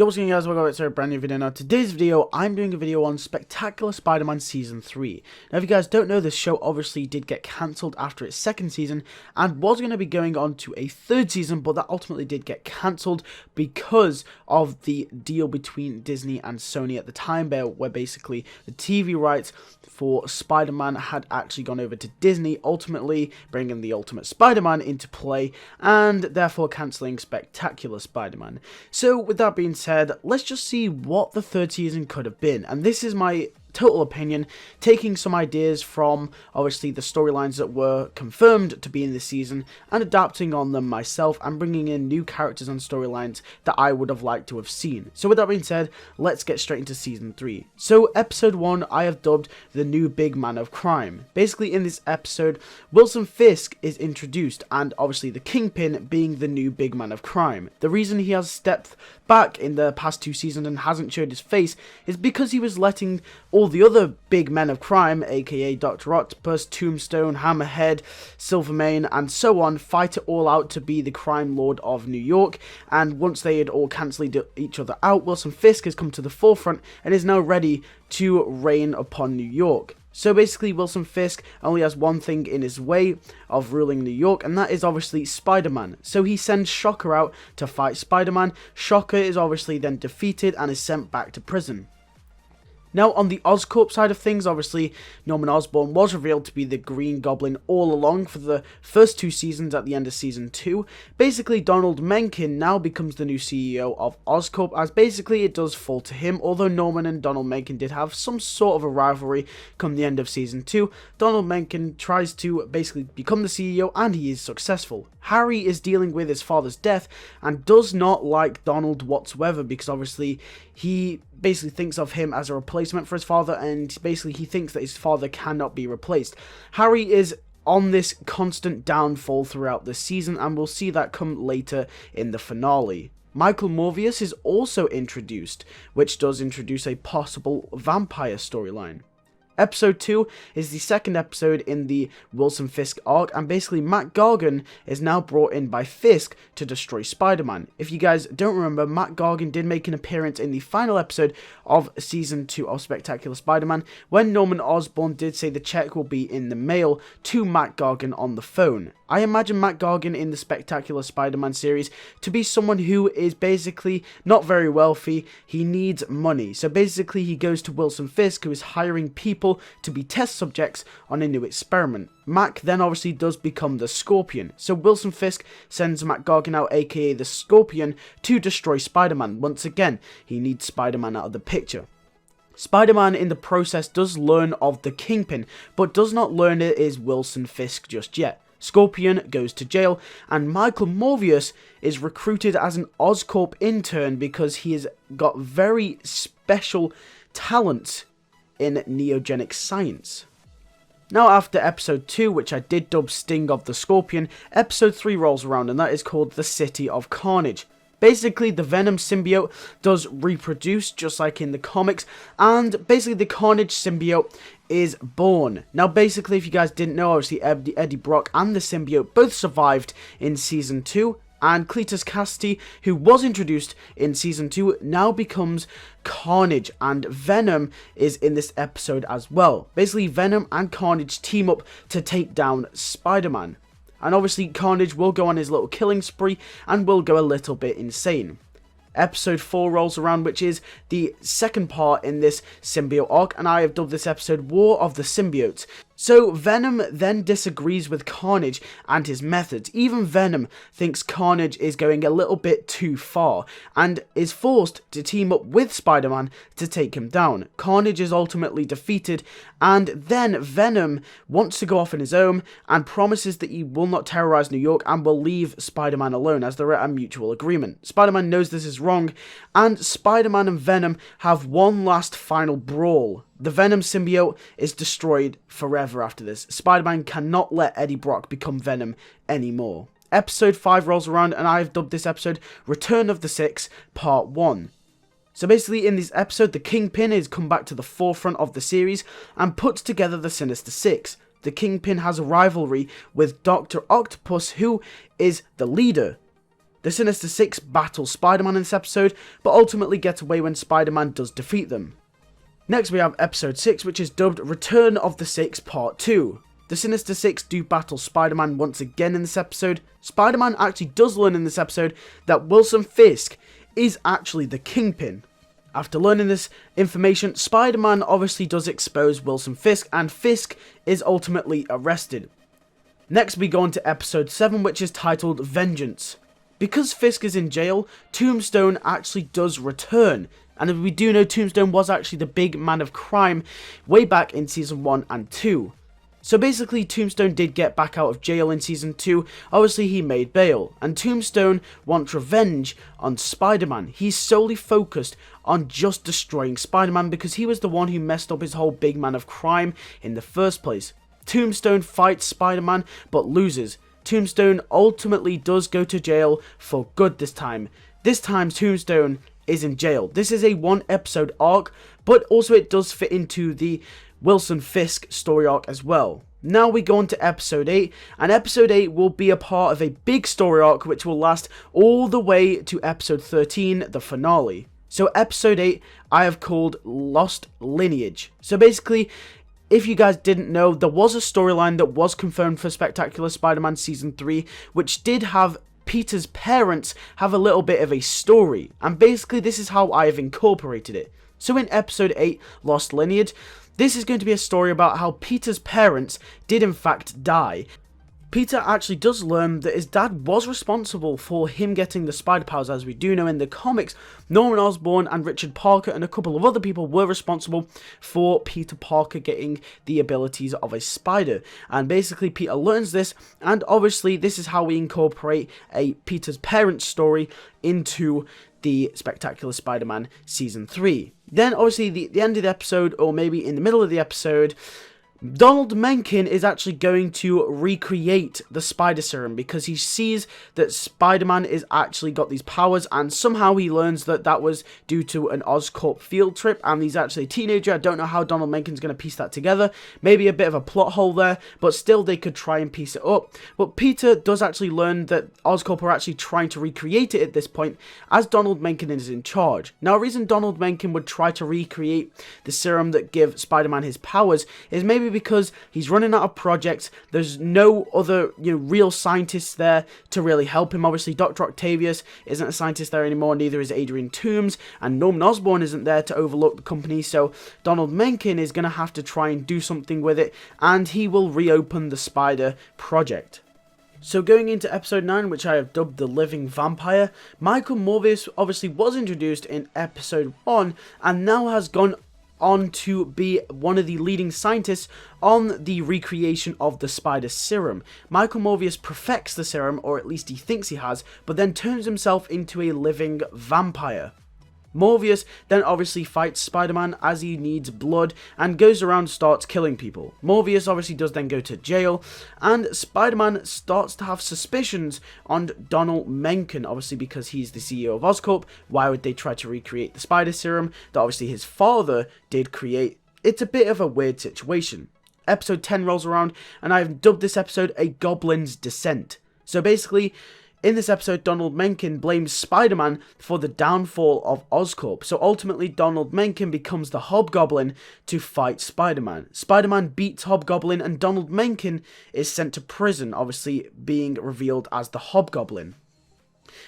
Yo, what's going on, guys? Welcome back to a brand new video. Now, today's video, I'm doing a video on Spectacular Spider-Man Season 3. Now, if you guys don't know, this show obviously did get cancelled after its second season and was going to be going on to a third season, but that ultimately did get cancelled because of the deal between Disney and Sony at the time, where basically the TV rights for Spider-Man had actually gone over to Disney, ultimately bringing the Ultimate Spider-Man into play and therefore cancelling Spectacular Spider-Man. So, with that being said, let's just see what the third season could have been, and this is my total opinion, taking some ideas from obviously the storylines that were confirmed to be in this season and adapting on them myself and bringing in new characters and storylines that I would have liked to have seen. So with that being said, let's get straight into season 3. So episode 1 I have dubbed the new big man of crime. Basically in this episode, Wilson Fisk is introduced, and obviously the Kingpin being the new big man of crime. The reason he has stepped back in the past 2 seasons and hasn't showed his face is because he was letting all the other big men of crime, aka Dr. Octopus, Tombstone, Hammerhead, Silvermane, and so on, fight it all out to be the crime lord of New York. And once they had all cancelled each other out, Wilson Fisk has come to the forefront and is now ready to reign upon New York. So basically, Wilson Fisk only has one thing in his way of ruling New York, and that is obviously Spider-Man. So he sends Shocker out to fight Spider-Man. Shocker is obviously then defeated and is sent back to prison. Now, on the Oscorp side of things, obviously, Norman Osborn was revealed to be the Green Goblin all along for the first 2 seasons at the end of Season 2. Basically, Donald Mencken now becomes the new CEO of Oscorp, as basically it does fall to him. Although Norman and Donald Mencken did have some sort of a rivalry come the end of Season 2, Donald Mencken tries to basically become the CEO, and he is successful. Harry is dealing with his father's death and does not like Donald whatsoever, because obviously he basically thinks of him as a replacement for his father, and basically he thinks that his father cannot be replaced. Harry is on this constant downfall throughout the season, and we'll see that come later in the finale. Michael Morbius is also introduced, which does introduce a possible vampire storyline. Episode 2 is the second episode in the Wilson Fisk arc, and basically Matt Gargan is now brought in by Fisk to destroy Spider-Man. If you guys don't remember, Matt Gargan did make an appearance in the final episode of Season 2 of Spectacular Spider-Man, when Norman Osborn did say the check will be in the mail to Matt Gargan on the phone. I imagine Matt Gargan in the Spectacular Spider-Man series to be someone who is basically not very wealthy. He needs money. So basically he goes to Wilson Fisk, who is hiring people to be test subjects on a new experiment. Mac then obviously does become the Scorpion. So Wilson Fisk sends Matt Gargan out, aka the Scorpion, to destroy Spider-Man. Once again, he needs Spider-Man out of the picture. Spider-Man in the process does learn of the Kingpin, but does not learn it is Wilson Fisk just yet. Scorpion goes to jail, and Michael Morbius is recruited as an Oscorp intern because he has got very special talents in neogenic science. Now, after episode 2, which I did dub Sting of the Scorpion, episode 3 rolls around, and that is called The City of Carnage. Basically, the Venom symbiote does reproduce, just like in the comics, and basically the Carnage symbiote is born. Now, basically, if you guys didn't know, obviously Eddie Brock and the symbiote both survived in Season 2, and Cletus Cassidy, who was introduced in Season 2, now becomes Carnage, and Venom is in this episode as well. Basically, Venom and Carnage team up to take down Spider-Man. And obviously Carnage will go on his little killing spree and will go a little bit insane. Episode 4 rolls around, which is the second part in this symbiote arc, and I have dubbed this episode War of the Symbiotes. So Venom then disagrees with Carnage and his methods. Even Venom thinks Carnage is going a little bit too far and is forced to team up with Spider-Man to take him down. Carnage is ultimately defeated, and then Venom wants to go off on his own and promises that he will not terrorize New York and will leave Spider-Man alone, as they're at a mutual agreement. Spider-Man knows this is wrong, and Spider-Man and Venom have one last final brawl. The Venom symbiote is destroyed forever after this. Spider-Man cannot let Eddie Brock become Venom anymore. Episode 5 rolls around, and I have dubbed this episode Return of the Six, Part 1. So basically, in this episode, the Kingpin has come back to the forefront of the series and puts together the Sinister Six. The Kingpin has a rivalry with Dr. Octopus, who is the leader The Sinister Six battle Spider-Man in this episode, but ultimately get away when Spider-Man does defeat them. Next we have episode 6, which is dubbed Return of the Six Part 2. The Sinister Six do battle Spider-Man once again in this episode. Spider-Man actually does learn in this episode that Wilson Fisk is actually the Kingpin. After learning this information, Spider-Man obviously does expose Wilson Fisk, and Fisk is ultimately arrested. Next we go on to episode 7, which is titled Vengeance. Because Fisk is in jail, Tombstone actually does return. And we do know Tombstone was actually the big man of crime way back in Season 1 and 2. So basically Tombstone did get back out of jail in Season 2, obviously he made bail, and Tombstone wants revenge on Spider-Man. He's solely focused on just destroying Spider-Man because he was the one who messed up his whole big man of crime in the first place. Tombstone fights Spider-Man but loses. Tombstone ultimately does go to jail for good this time. This time Tombstone is in jail. This is a 1 episode arc, but also it does fit into the Wilson Fisk story arc as well. Now we go on to episode 8, and episode 8 will be a part of a big story arc which will last all the way to episode 13, the finale. So episode 8 I have called Lost Lineage. So basically, if you guys didn't know, there was a storyline that was confirmed for Spectacular Spider-Man Season 3, which did have Peter's parents have a little bit of a story, and basically this is how I have incorporated it. So in episode 8, Lost Lineage, this is going to be a story about how Peter's parents did in fact die. Peter actually does learn that his dad was responsible for him getting the spider powers. As we do know in the comics, Norman Osborn and Richard Parker and a couple of other people were responsible for Peter Parker getting the abilities of a spider. And basically Peter learns this, and obviously this is how we incorporate a Peter's parents story into the Spectacular Spider-Man Season 3. Then obviously the end of the episode, or maybe in the middle of the episode, Donald Mencken is actually going to recreate the Spider Serum because he sees that Spider-Man is actually got these powers, and somehow he learns that that was due to an Oscorp field trip, and he's actually a teenager. I don't know how Donald Mencken's going to piece that together. Maybe a bit of a plot hole there, but still they could try and piece it up. But Peter does actually learn that Oscorp are actually trying to recreate it at this point, as Donald Mencken is in charge. Now, a reason Donald Mencken would try to recreate the serum that give Spider-Man his powers is maybe because he's running out of projects. There's no other, real scientists there to really help him. Obviously, Dr. Octavius isn't a scientist there anymore, neither is Adrian Toomes, and Norman Osborn isn't there to overlook the company, so Donald Mencken is going to have to try and do something with it, and he will reopen the Spider project. So going into episode 9, which I have dubbed The Living Vampire, Michael Morbius obviously was introduced in episode 1, and now has gone on to be one of the leading scientists on the recreation of the Spider Serum. Michael Morbius perfects the serum, or at least he thinks he has, but then turns himself into a living vampire. Morbius then obviously fights Spider-Man as he needs blood and goes around and starts killing people. Morbius obviously does then go to jail, and Spider-Man starts to have suspicions on Donald Mencken, obviously because he's the CEO of Oscorp. Why would they try to recreate the Spider Serum that obviously his father did create? It's a bit of a weird situation. Episode 10 rolls around, and I've dubbed this episode A Goblin's Descent. So basically, in this episode, Donald Mencken blames Spider-Man for the downfall of Oscorp. So ultimately, Donald Mencken becomes the Hobgoblin to fight Spider-Man. Spider-Man beats Hobgoblin, and Donald Mencken is sent to prison, obviously being revealed as the Hobgoblin.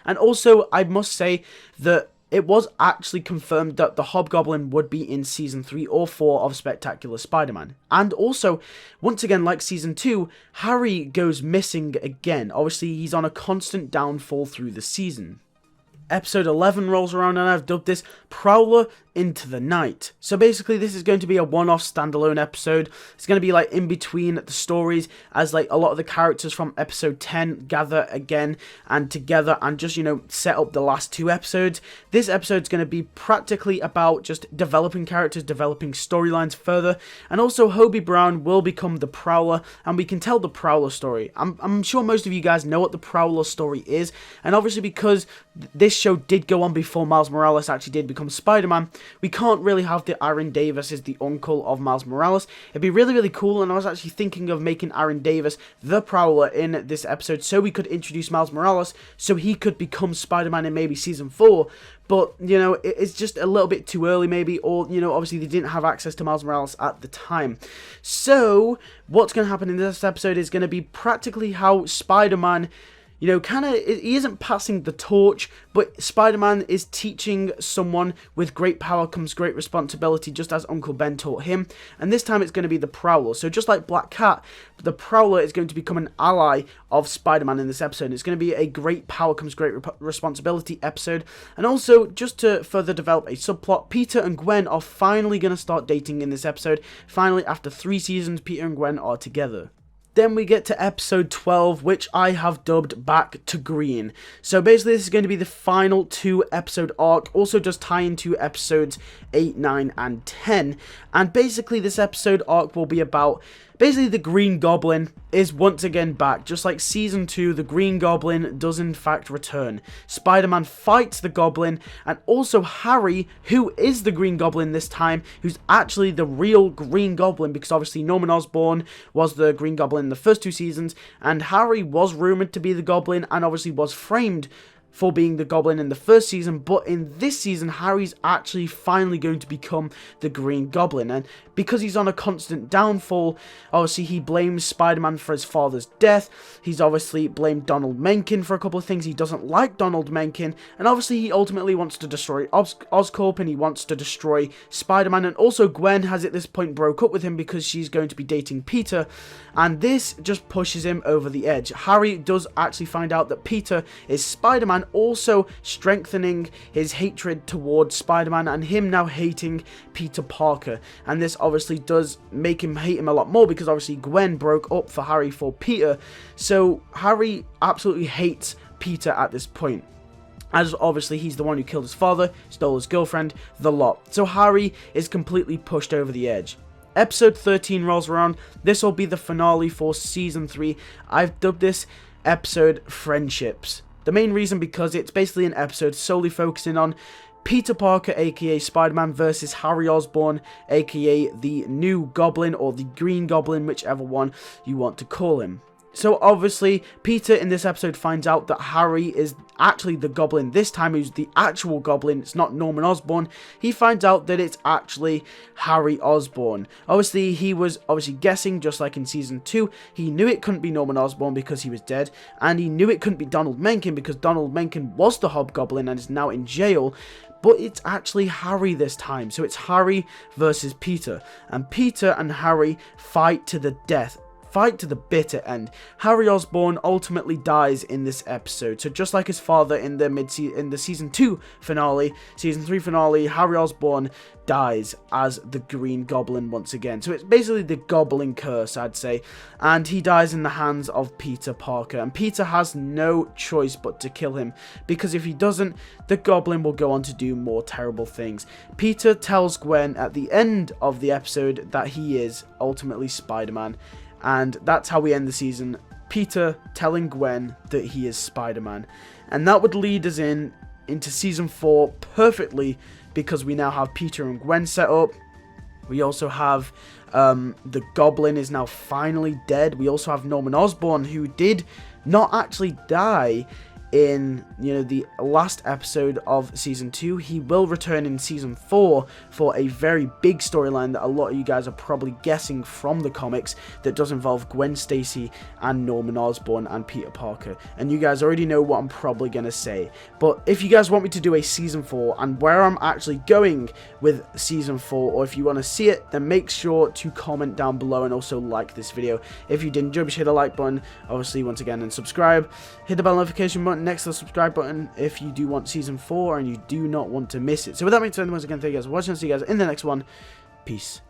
And also, I must say that it was actually confirmed that the Hobgoblin would be in Season 3 or 4 of Spectacular Spider-Man. And also, once again, like Season 2, Harry goes missing again. Obviously, he's on a constant downfall through the season. Episode 11 rolls around, and I've dubbed this Prowler Into the Night. So basically this is going to be a one-off standalone episode. It's going to be like in between the stories, as like a lot of the characters from episode 10 gather again and together and just, set up the last 2 episodes. This episode's going to be practically about just developing characters, developing storylines further, and also Hobie Brown will become the Prowler, and we can tell the Prowler story. I'm sure most of you guys know what the Prowler story is, and obviously because this show did go on before Miles Morales actually did become Spider-Man, we can't really have the Aaron Davis as the uncle of Miles Morales. It'd be really, really cool, and I was actually thinking of making Aaron Davis the Prowler in this episode so we could introduce Miles Morales so he could become Spider-Man in maybe Season 4. But, you know, it's just a little bit too early maybe, or, you know, obviously they didn't have access to Miles Morales at the time. So, what's going to happen in this episode is going to be practically how Spider-Man, you know, kind of, he isn't passing the torch, but Spider-Man is teaching someone with great power comes great responsibility, just as Uncle Ben taught him. And this time it's going to be the Prowler. So just like Black Cat, the Prowler is going to become an ally of Spider-Man in this episode. It's going to be a great power comes great responsibility episode. And also, just to further develop a subplot, Peter and Gwen are finally going to start dating in this episode. Finally, after 3 seasons, Peter and Gwen are together. Then we get to episode 12, which I have dubbed Back to Green. So basically this is going to be the final 2 episode arc, also just tie into episodes 8, 9 and 10. And basically this episode arc will be about, basically the Green Goblin is once again back. Just like Season 2, the Green Goblin does in fact return. Spider-Man fights the Goblin, and also Harry, who is the Green Goblin this time, who's actually the real Green Goblin, because obviously Norman Osborn was the Green Goblin in the first 2 seasons, and Harry was rumoured to be the Goblin, and obviously was framed for being the Goblin in the first season, but in this season, Harry's actually finally going to become the Green Goblin, and because he's on a constant downfall, obviously he blames Spider-Man for his father's death. He's obviously blamed Donald Mencken for a couple of things. He doesn't like Donald Mencken, and obviously he ultimately wants to destroy Oscorp, and he wants to destroy Spider-Man, and also Gwen has at this point broke up with him because she's going to be dating Peter, and this just pushes him over the edge. Harry does actually find out that Peter is Spider-Man, also strengthening his hatred towards Spider-Man and him now hating Peter Parker. And this obviously does make him hate him a lot more because obviously Gwen broke up for Harry for Peter. So Harry absolutely hates Peter at this point, as obviously he's the one who killed his father, stole his girlfriend, the lot. So Harry is completely pushed over the edge. Episode 13 rolls around. This will be the finale for Season 3. I've dubbed this episode Friendships. The main reason because it's basically an episode solely focusing on Peter Parker, aka Spider-Man, versus Harry Osborn, aka the new Goblin or the Green Goblin, whichever one you want to call him. So obviously, Peter in this episode finds out that Harry is actually the Goblin this time, who's the actual Goblin. It's not Norman Osborn. He finds out that it's actually Harry Osborn. Obviously, he was guessing, just like in Season 2. He knew it couldn't be Norman Osborn because he was dead, and he knew it couldn't be Donald Mencken because Donald Mencken was the Hobgoblin and is now in jail. But it's actually Harry this time. So it's Harry versus Peter. And Peter and Harry fight to the death. Fight to the bitter end. Harry Osborn ultimately dies in this episode. So just like his father in the Season 2 finale, Season 3 finale, Harry Osborn dies as the Green Goblin once again. So it's basically the Goblin curse, I'd say. And he dies in the hands of Peter Parker. And Peter has no choice but to kill him, because if he doesn't, the Goblin will go on to do more terrible things. Peter tells Gwen at the end of the episode that he is ultimately Spider-Man. And that's how we end the season. Peter telling Gwen that he is Spider-Man. And that would lead us into Season 4 perfectly, because we now have Peter and Gwen set up. We also have the Goblin is now finally dead. We also have Norman Osborn, who did not actually die in, you know, the last episode of Season 2. He will return in Season 4 for a very big storyline that a lot of you guys are probably guessing from the comics, that does involve Gwen Stacy and Norman Osborn and Peter Parker. And you guys already know what I'm probably going to say. But if you guys want me to do a Season 4 and where I'm actually going with Season 4, or if you want to see it, then make sure to comment down below and also like this video. If you did enjoy, be sure to hit the like button, obviously once again, and subscribe. Hit the bell notification button next to the subscribe button if you do want Season 4 and you do not want to miss it. So with that being said, once again, thank you guys for watching. I'll see you guys in the next one. Peace.